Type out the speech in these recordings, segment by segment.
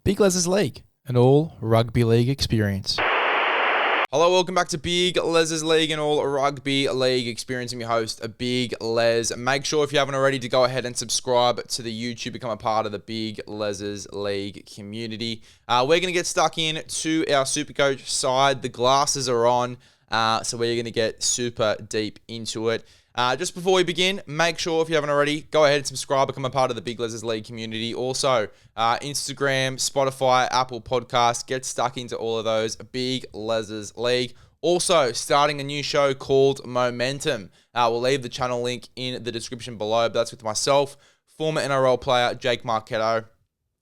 Big LEZ'S League, an all rugby league experience. Hello, welcome back to Big LEZ'S League and all rugby league experience. I'm your host, Big Lez. Make sure if you haven't already to go ahead and subscribe to the YouTube, become a part of the Big LEZ'S League community. We're going to get stuck in to our SuperCoach side. The glasses are on, so we're going to get super deep into it. Just before we begin, make sure if you haven't already, go ahead and subscribe, become a part of the Big LEZ'S League community. Also, Instagram, Spotify, Apple Podcasts, get stuck into all of those. Big LEZ'S League. Also, starting a new show called Momentum. We'll leave the channel link in the description below, but that's with myself, former NRL player Jake Marchetto,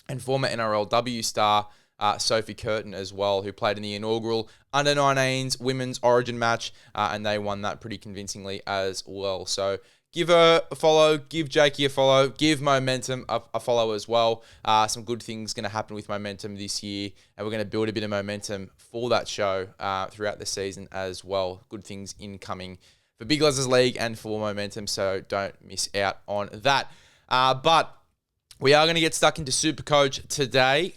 and former NRLW star Sophie Curtin as well, who played in the inaugural Under-19s Women's Origin match, and they won that pretty convincingly as well. So give her a follow, give Jakey a follow, give Momentum a follow as well. Some good things going to happen with Momentum this year, and we're going to build a bit of momentum for that show throughout the season as well. Good things incoming for Big LEZ'S League and for Momentum, so don't miss out on that. But we are going to get stuck into SuperCoach today.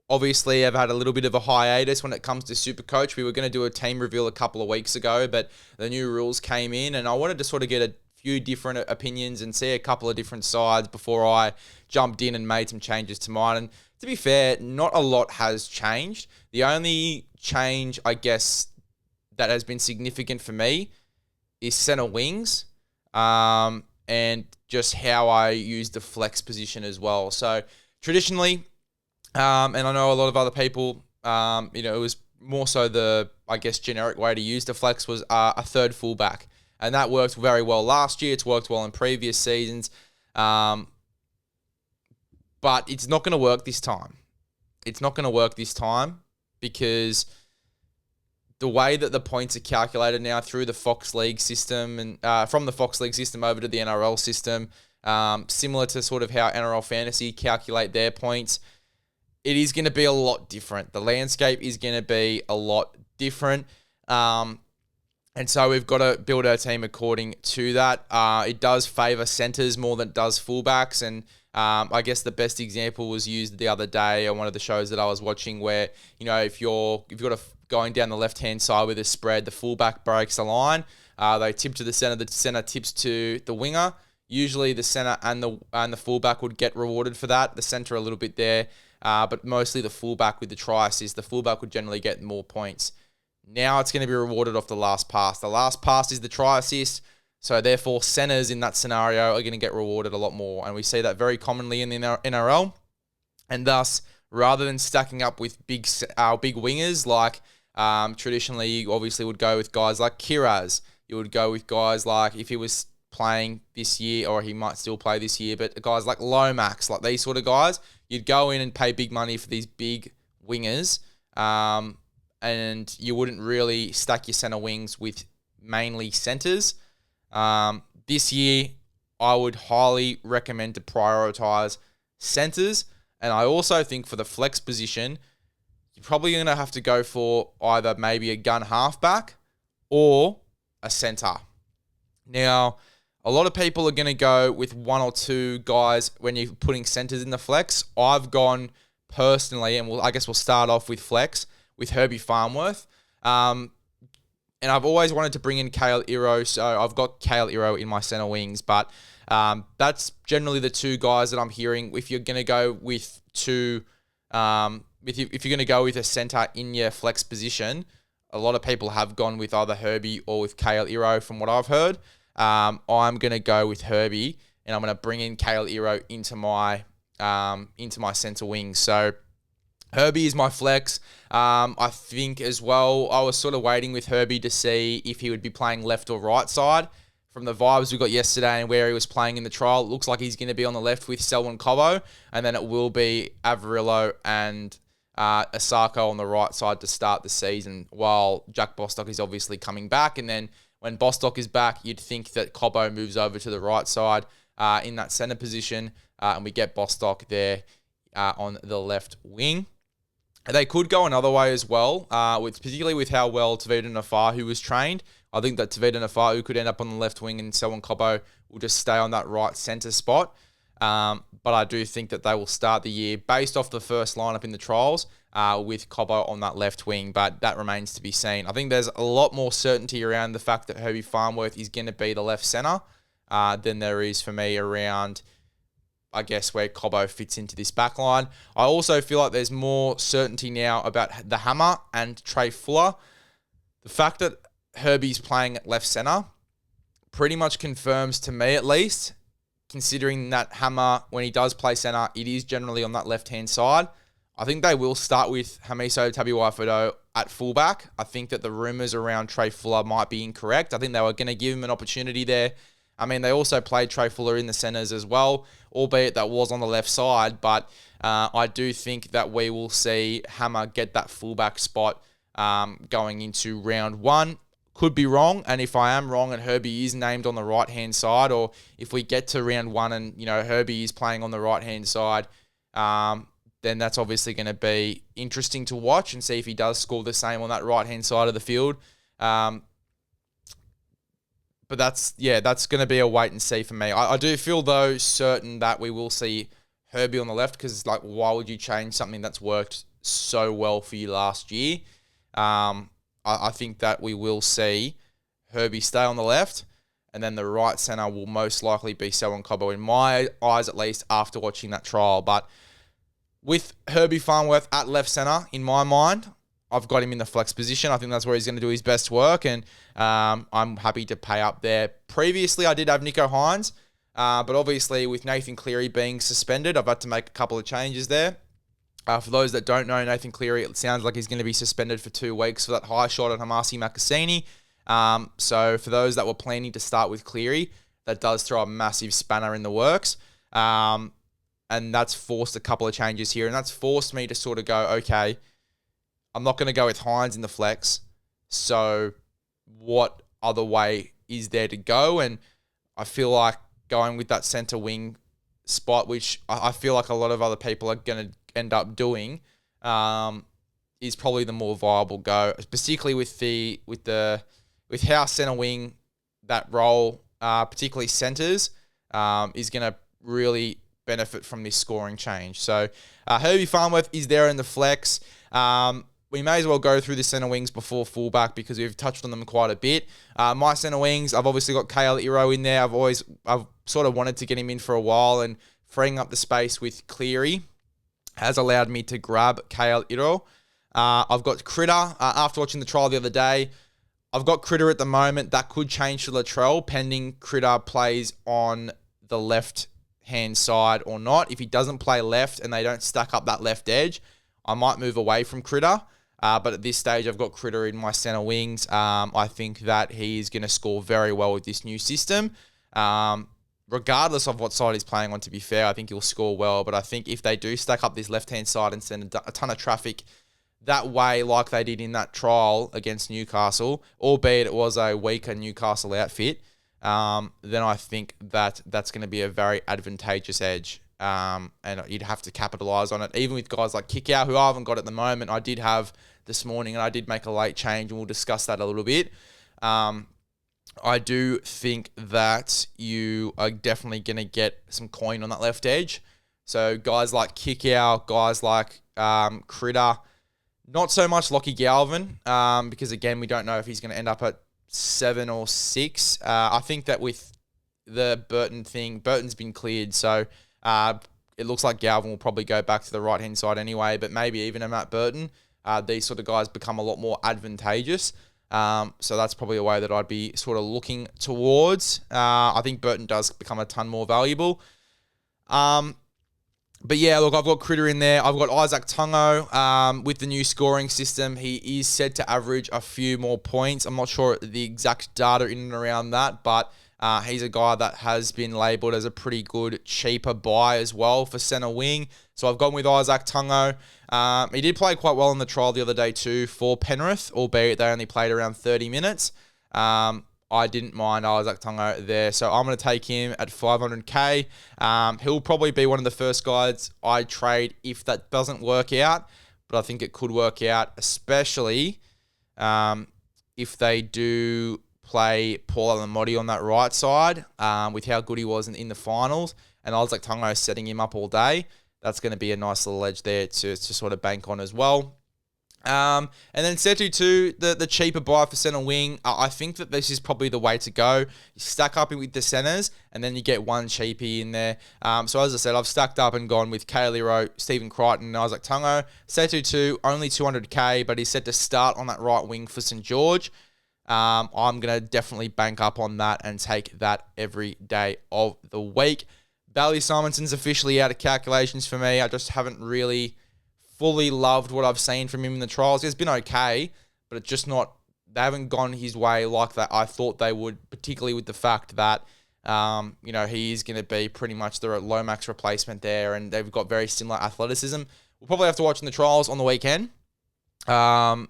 Obviously, I've had a little bit of a hiatus when it comes to SuperCoach. We were going to do a team reveal a couple of weeks ago, but the new rules came in, and I wanted to sort of get a few different opinions and see a couple of different sides before I jumped in and made some changes to mine. And to be fair, not a lot has changed. The only change, I guess, that has been significant for me is center wings, and just how I use the flex position as well. So traditionally, and I know a lot of other people, it was more so the, I guess, generic way to use the flex was a third fullback. And that worked very well last year. It's worked well in previous seasons. But it's not going to work this time. It's not going to work this time because the way that the points are calculated now through the Fox League system and from the Fox League system over to the NRL system, similar to sort of how NRL Fantasy calculate their points, it is going to be a lot different. The landscape is going to be a lot different. And so we've got to build our team according to that. It does favour centres more than it does fullbacks. And I guess the best example was used the other day on one of the shows that I was watching where, if you've got going down the left-hand side with a spread, the fullback breaks the line. They tip to the centre tips to the winger. Usually the centre and the fullback would get rewarded for that. The centre a little bit there. But mostly the fullback with the try assist, the fullback would generally get more points. Now it's going to be rewarded off the last pass. The last pass is the try assist, so therefore centers in that scenario are going to get rewarded a lot more. And we see that very commonly in the NRL. And thus, rather than stacking up with big wingers, like traditionally you obviously would go with guys like Kiraz. You would go with guys like, if he was playing this year, or he might still play this year, but guys like Lomax, like these sort of guys, you'd go in and pay big money for these big wingers, and you wouldn't really stack your center wings with mainly centers. This year, I would highly recommend to prioritize centers, and I also think for the flex position, you're probably going to have to go for either maybe a gun halfback or a center. Now, a lot of people are going to go with one or two guys when you're putting centers in the flex. I've gone personally, and I guess we'll start off with flex, with Herbie Farnworth. And I've always wanted to bring in Kale Iro, so I've got Kale Iro in my center wings. But that's generally the two guys that I'm hearing. If you're going to go with two, if you're going to go with a center in your flex position, a lot of people have gone with either Herbie or with Kale Iro from what I've heard. I'm going to go with Herbie, and I'm going to bring in Kale Iro into my center wing. So Herbie is my flex. I think as well, I was sort of waiting with Herbie to see if he would be playing left or right side. From the vibes we got yesterday and where he was playing in the trial, it looks like he's going to be on the left with Selwyn Cobbo, and then it will be Averillo and Asako on the right side to start the season, while Jack Bostock is obviously coming back. And then when Bostock is back, you'd think that Cobbo moves over to the right side in that center position, and we get Bostock there on the left wing. They could go another way as well, particularly with how well Tavita Nafahu was trained. I think that Tavita Nafahu could end up on the left wing, and Selwyn Cobbo will just stay on that right center spot. But I do think that they will start the year based off the first lineup in the trials with Cobbo on that left wing, but that remains to be seen. I think there's a lot more certainty around the fact that Herbie Farnworth is going to be the left centre than there is for me around, I guess, where Cobbo fits into this back line. I also feel like there's more certainty now about the Hammer and Trey Fuller. The fact that Herbie's playing at left centre pretty much confirms, to me at least, considering that Hammer, when he does play centre, it is generally on that left-hand side. I think they will start with Hamiso Tabuai-Fidow at fullback. I think that the rumours around Trey Fuller might be incorrect. I think they were going to give him an opportunity there. I mean, they also played Trey Fuller in the centres as well, albeit that was on the left side. But I do think that we will see Hammer get that fullback spot going into round one. Could be wrong, and if I am wrong and Herbie is named on the right-hand side, or if we get to round one and, Herbie is playing on the right-hand side, then that's obviously going to be interesting to watch and see if he does score the same on that right-hand side of the field. But that's going to be a wait and see for me. I do feel, though, certain that we will see Herbie on the left, because, why would you change something that's worked so well for you last year? I think that we will see Herbie stay on the left, and then the right centre will most likely be Selwyn Cobbo, in my eyes at least, after watching that trial. But with Herbie Farnworth at left centre, in my mind, I've got him in the flex position. I think that's where he's going to do his best work, and I'm happy to pay up there. Previously, I did have Nico Hines, but obviously with Nathan Cleary being suspended, I've had to make a couple of changes there. For those that don't know, Nathan Cleary, it sounds like he's going to be suspended for 2 weeks for that high shot at Hamasi Makasini. So for those that were planning to start with Cleary, that does throw a massive spanner in the works. And that's forced a couple of changes here. And that's forced me to sort of go, okay, I'm not going to go with Hines in the flex. So what other way is there to go? And I feel like going with that centre wing spot, which I feel like a lot of other people are going to end up doing, is probably the more viable go, particularly with how centre wing, that role, particularly centres, is going to really benefit from this scoring change. So Herbie Farnworth is there in the flex. We may as well go through the centre wings before fullback, because we've touched on them quite a bit. My centre wings, I've obviously got Kale Iro in there. I've sort of wanted to get him in for a while, and freeing up the space with Cleary has allowed me to grab Kale Iro. I've got Critter. After watching the trial the other day, I've got Critter at the moment. That could change to Latrell, pending Critter plays on the left-hand side or not. If he doesn't play left and they don't stack up that left edge, I might move away from Critter. But at this stage, I've got Critter in my centre wings. I think that he is going to score very well with this new system. Regardless of what side he's playing on, to be fair, I think he'll score well. But I think if they do stack up this left-hand side and send a ton of traffic that way, like they did in that trial against Newcastle, albeit it was a weaker Newcastle outfit, then I think that that's going to be a very advantageous edge. And you'd have to capitalise on it. Even with guys like Kickout, who I haven't got at the moment, I did have this morning, and I did make a late change, and we'll discuss that a little bit. I do think that you are definitely going to get some coin on that left edge. So guys like Kickout, guys like Critter, not so much Lockie Galvin, because again, we don't know if he's going to end up at 7 or 6. I think that with the Burton thing, Burton's been cleared, so it looks like Galvin will probably go back to the right-hand side anyway, but maybe even a Matt Burton. These sort of guys become a lot more advantageous. So that's probably a way that I'd be sort of looking towards. I think Burton does become a ton more valuable. But yeah, look, I've got Critter in there. I've got Isaac Tungo. With the new scoring system, he is said to average a few more points. I'm not sure the exact data in and around that, but he's a guy that has been labelled as a pretty good, cheaper buy as well for centre wing. So I've gone with Isaac Tungo. He did play quite well in the trial the other day too for Penrith, albeit they only played around 30 minutes. I didn't mind Isaac Tungo there, so I'm going to take him at 500k. He'll probably be one of the first guys I trade if that doesn't work out, but I think it could work out, especially if they do play Paul Alamotti on that right side, with how good he was in the finals. and odds like Tongo setting him up all day, that's going to be a nice little edge there to sort of bank on as well. And then Setu too, the cheaper buy for centre wing. I think that this is probably the way to go. You stack up with the centres, and then you get one cheapy in there. So as I said, I've stacked up and gone with Kaylee Rowe, Stephen Crichton, and Isaac Tungo. Setu too, only 200k, but he's set to start on that right wing for St George. I'm going to definitely bank up on that and take that every day of the week. Bailey Simonson's officially out of calculations for me. I just haven't really fully loved what I've seen from him in the trials. It's been okay, but it's just not, they haven't gone his way like that I thought they would, particularly with the fact that, he is going to be pretty much the Lomax replacement there, and they've got very similar athleticism. We'll probably have to watch in the trials on the weekend to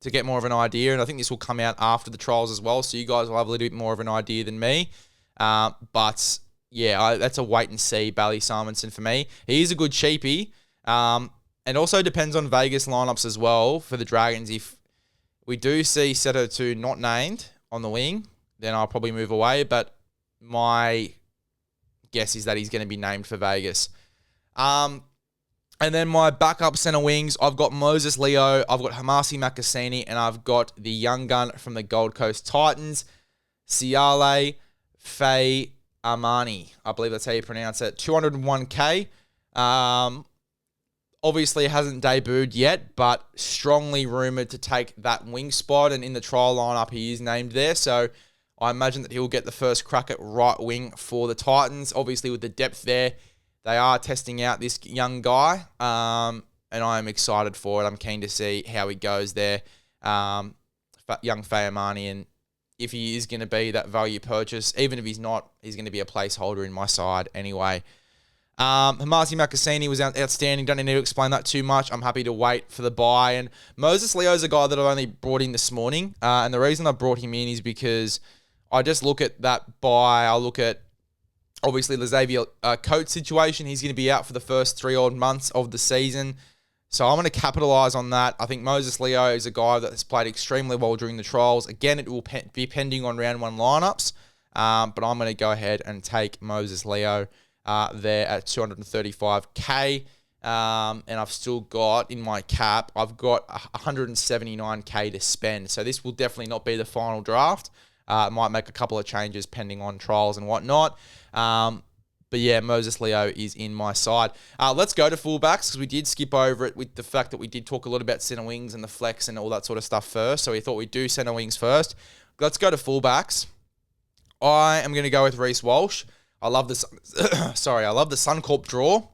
get more of an idea, and I think this will come out after the trials as well, so you guys will have a little bit more of an idea than me. But yeah, that's a wait and see Bailey Simonson for me. He is a good cheapie. And also depends on Vegas lineups as well for the Dragons. If we do see Seto 2 not named on the wing, then I'll probably move away. But my guess is that he's going to be named for Vegas. And then my backup centre wings, I've got Moses Leo, I've got Hamasi Makasini, and I've got the young gun from the Gold Coast Titans, Siale Faye Armani. I believe that's how you pronounce it. 201k. Obviously hasn't debuted yet, but strongly rumoured to take that wing spot. And in the trial lineup, he is named there. So I imagine that he'll get the first crack at right wing for the Titans. Obviously, with the depth there, they are testing out this young guy. And I am excited for it. I'm keen to see how he goes there. Young Fayamani. And if he is going to be that value purchase, even if he's not, he's going to be a placeholder in my side anyway. Hamasi Makasini was outstanding. Don't need to explain that too much. I'm happy to wait for the buy. And Moses Leo's a guy that I've only brought in this morning. And the reason I brought him in is because I just look at that buy. I look at, obviously, the Xavier Coates situation. He's going to be out for the first 3 odd months of the season. So I'm going to capitalise on that. I think Moses Leo is a guy that has played extremely well during the trials. Again, it will be pending on round 1 lineups. But I'm going to go ahead and take Moses Leo there at 235k. And I've still got, in my cap, I've got 179k to spend. So this will definitely not be the final draft. Might make a couple of changes pending on trials and whatnot. But yeah, Moses Leo is in my side. Let's go to fullbacks, because we did skip over it with the fact that we did talk a lot about centre wings and the flex and all that sort of stuff first. So we thought we'd do centre wings first. Let's go to fullbacks. I am going to go with Reece Walsh. I love this. I love the Suncorp draw,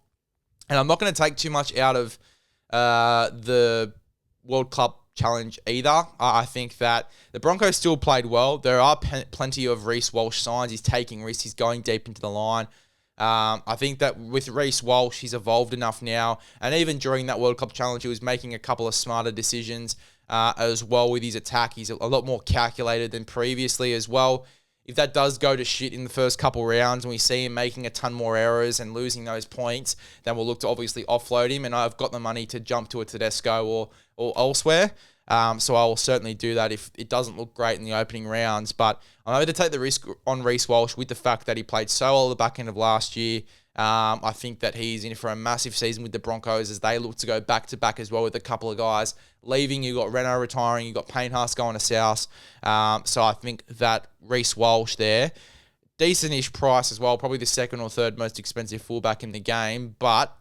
and I'm not going to take too much out of the World Cup Challenge either. I think that the Broncos still played well. There are plenty of Reece Walsh signs. He's taking risks. He's going deep into the line. I think that with Reece Walsh, he's evolved enough now, and even during that World Cup Challenge, he was making a couple of smarter decisions as well with his attack. He's a lot more calculated than previously as well. If that does go to shit in the first couple rounds and we see him making a ton more errors and losing those points, then we'll look to obviously offload him. And I've got the money to jump to a Tedesco or elsewhere. So I will certainly do that if it doesn't look great in the opening rounds. But I'm able to take the risk on Reece Walsh with the fact that he played so well at the back end of last year. I think that he's in for a massive season with the Broncos as they look to go back-to-back as well with a couple of guys leaving. You got Renault retiring. You got Payne Haas going to South. So I think that Reece Walsh there, decent-ish price as well, probably the second or third most expensive fullback in the game. But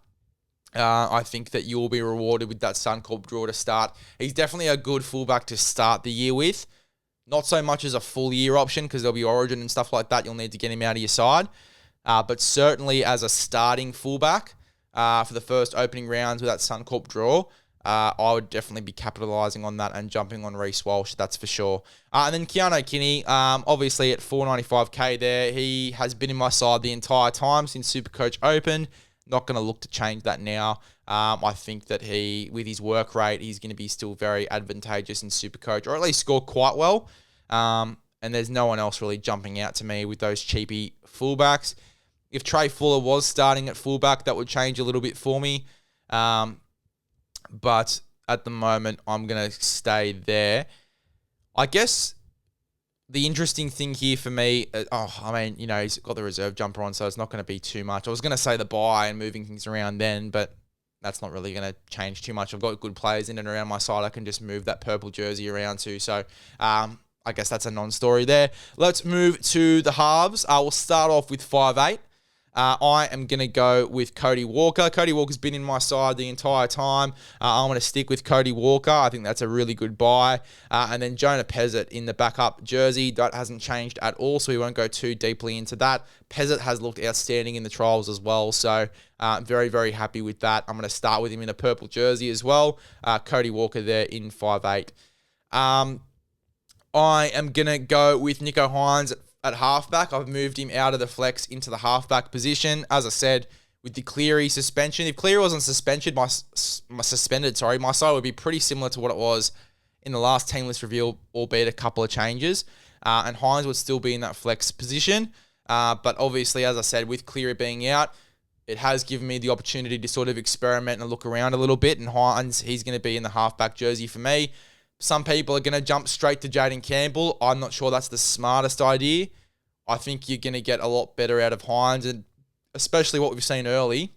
I think that you will be rewarded with that Suncorp draw to start. He's definitely a good fullback to start the year with. Not so much as a full year option because there'll be Origin and stuff like that. You'll need to get him out of your side. But certainly as a starting fullback for the first opening rounds with that Suncorp draw, I would definitely be capitalising on that and jumping on Reece Walsh, that's for sure. And then Keanu Kinney, obviously at 495k there. He has been in my side the entire time since SuperCoach opened. Not going to look to change that now. I think that he, with his work rate, he's going to be still very advantageous in SuperCoach, or at least score quite well. And there's no one else really jumping out to me with those cheapy fullbacks. If Trey Fuller was starting at fullback, that would change a little bit for me. But at the moment, I'm going to stay there. I guess the interesting thing here for me, he's got the reserve jumper on, so it's not going to be too much. I was going to say the buy and moving things around then, but that's not really going to change too much. I've got good players in and around my side. I can just move that purple jersey around to. So I guess that's a non-story there. Let's move to the halves. We'll start off with 5'8". I am going to go with Cody Walker. Cody Walker's been in my side the entire time. I'm going to stick with Cody Walker. I think that's a really good buy. And then Jonah Pezzett in the backup jersey. That hasn't changed at all, so we won't go too deeply into that. Pezzett has looked outstanding in the trials as well, so very, very happy with that. I'm going to start with him in a purple jersey as well. Cody Walker there in 5'8". I am going to go with Nico Hines at halfback. I've moved him out of the flex into the halfback position. As I said, with the Cleary suspension, if Cleary wasn't suspended, my side would be pretty similar to what it was in the last team list reveal, albeit a couple of changes. And Hines would still be in that flex position. But obviously, as I said, with Cleary being out, it has given me the opportunity to sort of experiment and look around a little bit. And Hines, he's going to be in the halfback jersey for me. Some people are going to jump straight to Jaden Campbell. I'm not sure that's the smartest idea. I think you're going to get a lot better out of Hines, and especially what we've seen early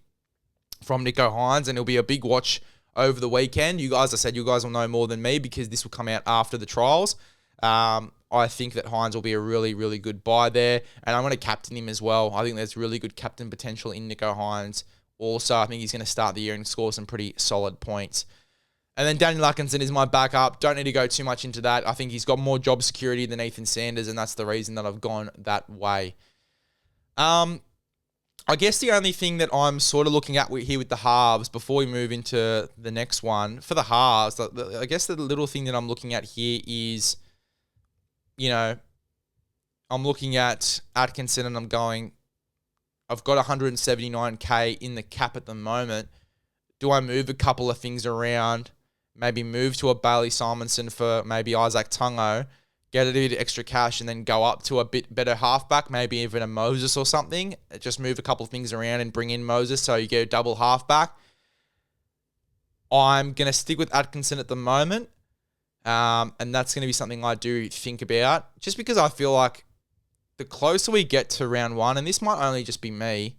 from Nico Hines, and it'll be a big watch over the weekend. You guys, I said, you guys will know more than me because this will come out after the trials. I think that Hines will be a really, really good buy there, and I'm going to captain him as well. I think there's really good captain potential in Nico Hines. Also, I think he's going to start the year and score some pretty solid points. And then Daniel Atkinson is my backup. Don't need to go too much into that. I think he's got more job security than Ethan Sanders, and that's the reason that I've gone that way. I guess the only thing that I'm sort of looking at here with the halves before we move into the next one, for the halves, I guess the little thing that I'm looking at here is, I'm looking at Atkinson and I'm going, I've got 179K in the cap at the moment. Do I move a couple of things around? Maybe move to a Bailey Simonson for maybe Isaac Tungo, get a bit of extra cash, and then go up to a bit better halfback, maybe even a Moses or something. Just move a couple of things around and bring in Moses so you get a double halfback. I'm going to stick with Atkinson at the moment, and that's going to be something I do think about, just because I feel like the closer we get to round one, and this might only just be me,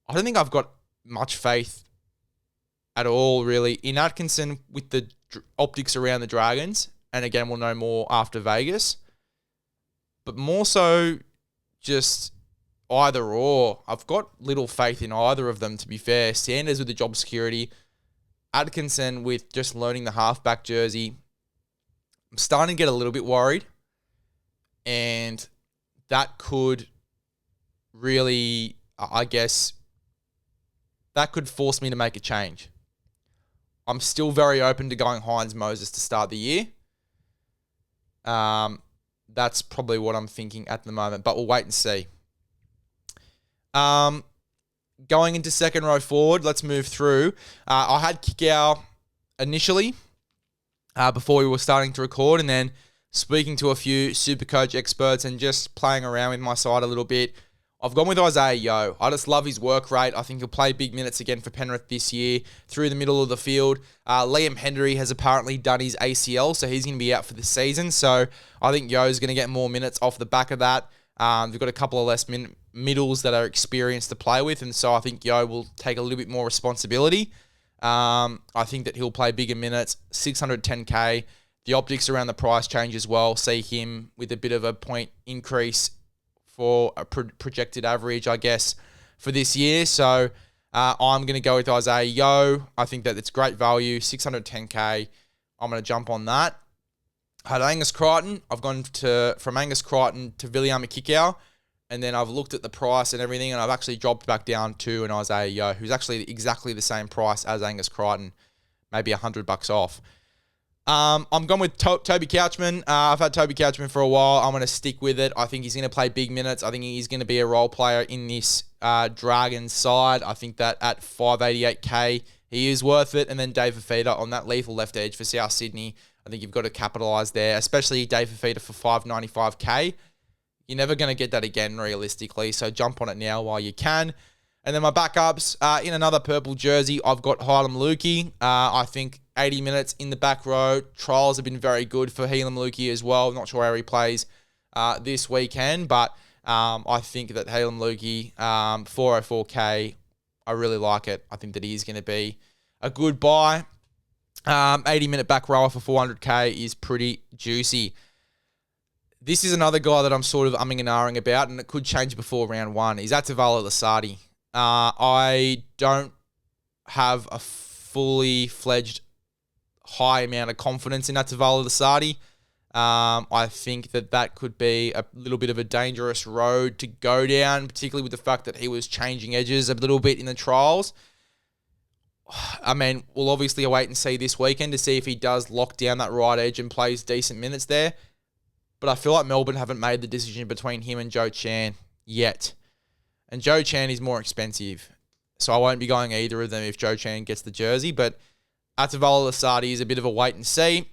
I don't think I've got much faith at all, really, in Atkinson with the optics around the Dragons. And again, we'll know more after Vegas. But more so just either or. I've got little faith in either of them, to be fair. Sanders with the job security. Atkinson with just learning the halfback jersey. I'm starting to get a little bit worried. And that could really, I guess, that could force me to make a change. I'm still very open to going Hines Moses to start the year. That's probably what I'm thinking at the moment, but we'll wait and see. Going into second row forward, let's move through. I had Kikau initially before we were starting to record, and then speaking to a few SuperCoach experts and just playing around with my side a little bit, I've gone with Isaiah Yeo. I just love his work rate. I think he'll play big minutes again for Penrith this year through the middle of the field. Liam Henry has apparently done his ACL, so he's going to be out for the season. So I think Yeo's going to get more minutes off the back of that. They've got a couple of less middles that are experienced to play with, and so I think Yeo will take a little bit more responsibility. I think that he'll play bigger minutes, 610K. The optics around the price change as well. See him with a bit of a point increase for a projected average, I guess, for this year. So I'm going to go with Isaiah Yeo. I think that it's great value, 610K. I'm going to jump on that. I had Angus Crichton. I've gone from Angus Crichton to Viliame Kikau, and then I've looked at the price and everything, and I've actually dropped back down to an Isaiah Yeo, who's actually exactly the same price as Angus Crichton, maybe $100 off. I'm going with Toby Couchman. I've had Toby Couchman for a while. I'm going to stick with it. I think he's going to play big minutes. I think he's going to be a role player in this Dragons side. I think that at 588K, he is worth it. And then Dave Fafita on that lethal left edge for South Sydney. I think you've got to capitalise there, especially Dave Fafita for 595K. You're never going to get that again, realistically. So jump on it now while you can. And then my backups, in another purple jersey, I've got Hylam Lukey. I think 80 minutes in the back row. Trials have been very good for Helam Lukey as well. Not sure how he plays this weekend, but I think that Helam Lukey, 404k, I really like it. I think that he is going to be a good buy. 80-minute back rower for 400k is pretty juicy. This is another guy that I'm sort of umming and ahhing about, and it could change before round one. Is Atavala Lasardi. I don't have a fully fledged high amount of confidence in Atavala Lasardi. I think that could be a little bit of a dangerous road to go down, particularly with the fact that he was changing edges a little bit in the trials. I mean, we'll obviously wait and see this weekend to see if he does lock down that right edge and plays decent minutes there. But I feel like Melbourne haven't made the decision between him and Joe Chan yet. And Joe Chan is more expensive. So I won't be going either of them if Joe Chan gets the jersey. But Atavala Lasardi is a bit of a wait and see.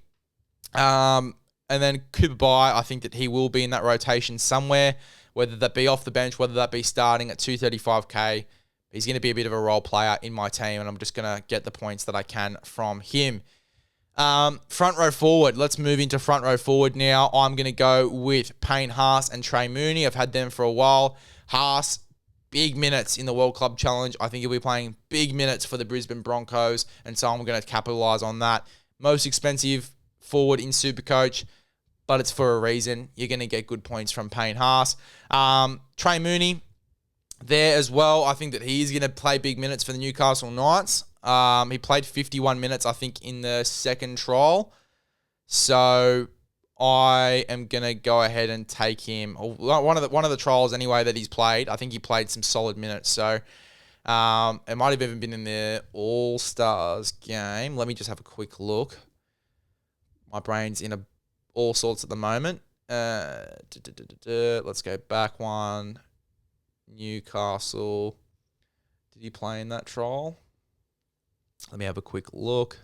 And then Cooper Bai, I think that he will be in that rotation somewhere, whether that be off the bench, whether that be starting at 235k. He's going to be a bit of a role player in my team, and I'm just going to get the points that I can from him. Front row forward. Let's move into front row forward now. I'm going to go with Payne Haas and Trey Mooney. I've had them for a while. Haas, big minutes in the World Club Challenge. I think he'll be playing big minutes for the Brisbane Broncos, and so I'm going to capitalise on that. Most expensive forward in Supercoach, but it's for a reason. You're going to get good points from Payne Haas. Trey Mooney, there as well. I think that he is going to play big minutes for the Newcastle Knights. He played 51 minutes, I think, in the second trial. So I am going to go ahead and take him. One of the trials anyway that he's played, I think he played some solid minutes. So it might have even been in the All-Stars game. Let me just have a quick look. My brain's in all sorts at the moment. Let's go back one. Newcastle. Did he play in that trial? Let me have a quick look.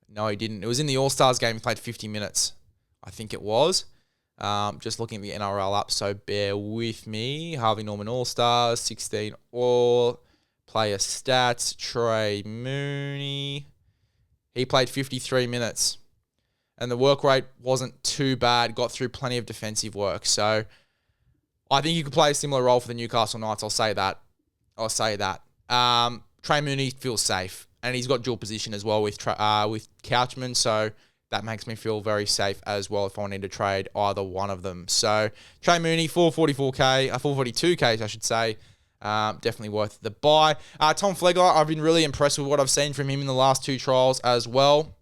No, he didn't. It was in the All-Stars game. He played 50 minutes. I think it was. Just looking at the NRL up, so bear with me. Harvey Norman All-Stars, 16 all. Player stats, Trey Mooney. He played 53 minutes. And the work rate wasn't too bad. Got through plenty of defensive work. So I think you could play a similar role for the Newcastle Knights. I'll say that. Trey Mooney feels safe. And he's got dual position as well with Couchman. So that makes me feel very safe as well if I need to trade either one of them. So Trey Mooney, 442k, I should say. Definitely worth the buy. Tom Flegler, I've been really impressed with what I've seen from him in the last two trials as well.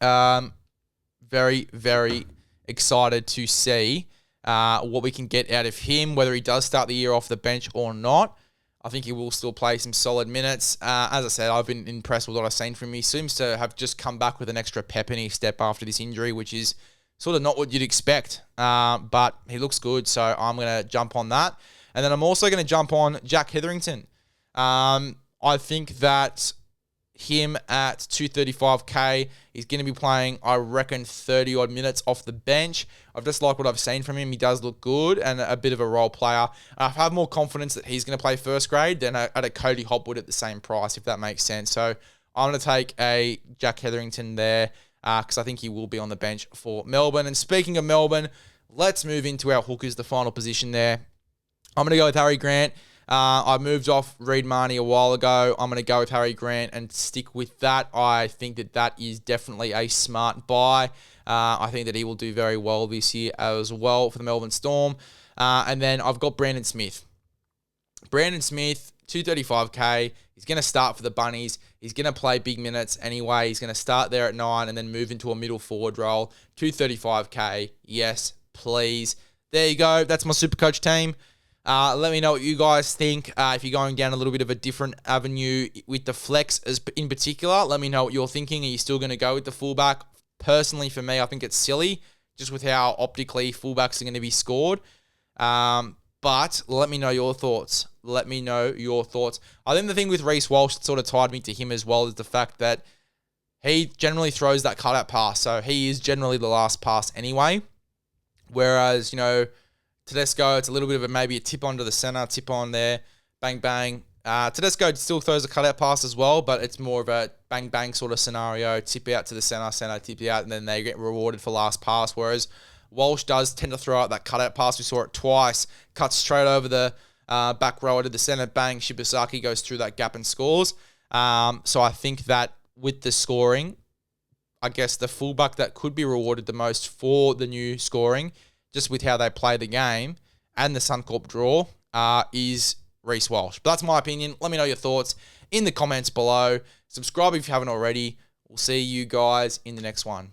Very, very excited to see what we can get out of him, whether he does start the year off the bench or not. I think he will still play some solid minutes. As I said, I've been impressed with what I've seen from him. He seems to have just come back with an extra pep in his step after this injury, which is sort of not what you'd expect. But he looks good, so I'm going to jump on that. And then I'm also going to jump on Jack Hetherington. I think that him at 235k, he's going to be playing, I reckon, 30-odd minutes off the bench. I've just liked what I've seen from him. He does look good and a bit of a role player. I have more confidence that he's going to play first grade than at a Cody Hopwood at the same price, if that makes sense. So I'm going to take a Jack Hetherington there because I think he will be on the bench for Melbourne. And speaking of Melbourne, let's move into our hookers, the final position there. I'm going to go with Harry Grant. I moved off Reid Marnie a while ago. I'm going to go with Harry Grant and stick with that. I think that is definitely a smart buy. I think that he will do very well this year as well for the Melbourne Storm. And then I've got Brandon Smith. Brandon Smith, 235k. He's going to start for the Bunnies. He's going to play big minutes anyway. He's going to start there at 9 and then move into a middle forward role. 235k. Yes, please. There you go. That's my Supercoach team. Let me know what you guys think. If you're going down a little bit of a different avenue with the flex in particular, let me know what you're thinking. Are you still going to go with the fullback? Personally, for me, I think it's silly just with how optically fullbacks are going to be scored. But let me know your thoughts. I think the thing with Reece Walsh that sort of tied me to him as well is the fact that he generally throws that cutout pass. So he is generally the last pass anyway. Whereas, Tedesco, it's a little bit of maybe a tip onto the center, tip on there, bang, bang. Tedesco still throws a cutout pass as well, but it's more of a bang-bang sort of scenario. Tip out to the center, tip out, and then they get rewarded for last pass. Whereas Walsh does tend to throw out that cutout pass. We saw it twice. Cuts straight over the back rower to the center. Bang, Shibasaki goes through that gap and scores. So I think that with the scoring, I guess the fullback that could be rewarded the most for the new scoring, just with how they play the game and the Suncorp draw, is Reece Walsh. But that's my opinion. Let me know your thoughts in the comments below. Subscribe if you haven't already. We'll see you guys in the next one.